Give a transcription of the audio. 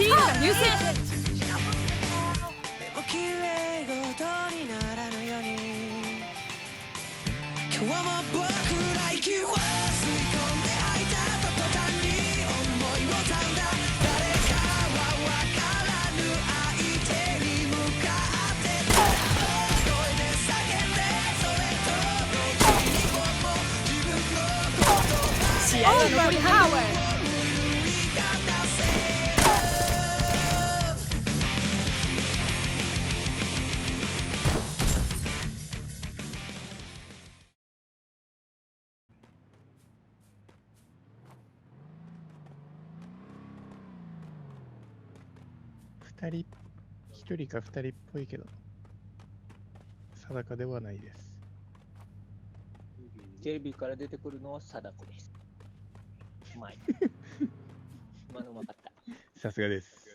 チームが優勢。今日も僕ら息を吸い込んで吐いた途端に思いをたんだ。誰かは分からぬ相手に向かってた声で叫んで、それと同時に僕も自分のこと試合が残り半分。一人か二人っぽいけど、定かではないです。テレビから出てくるのは貞子です。うまい。今のうまかった。さすがです。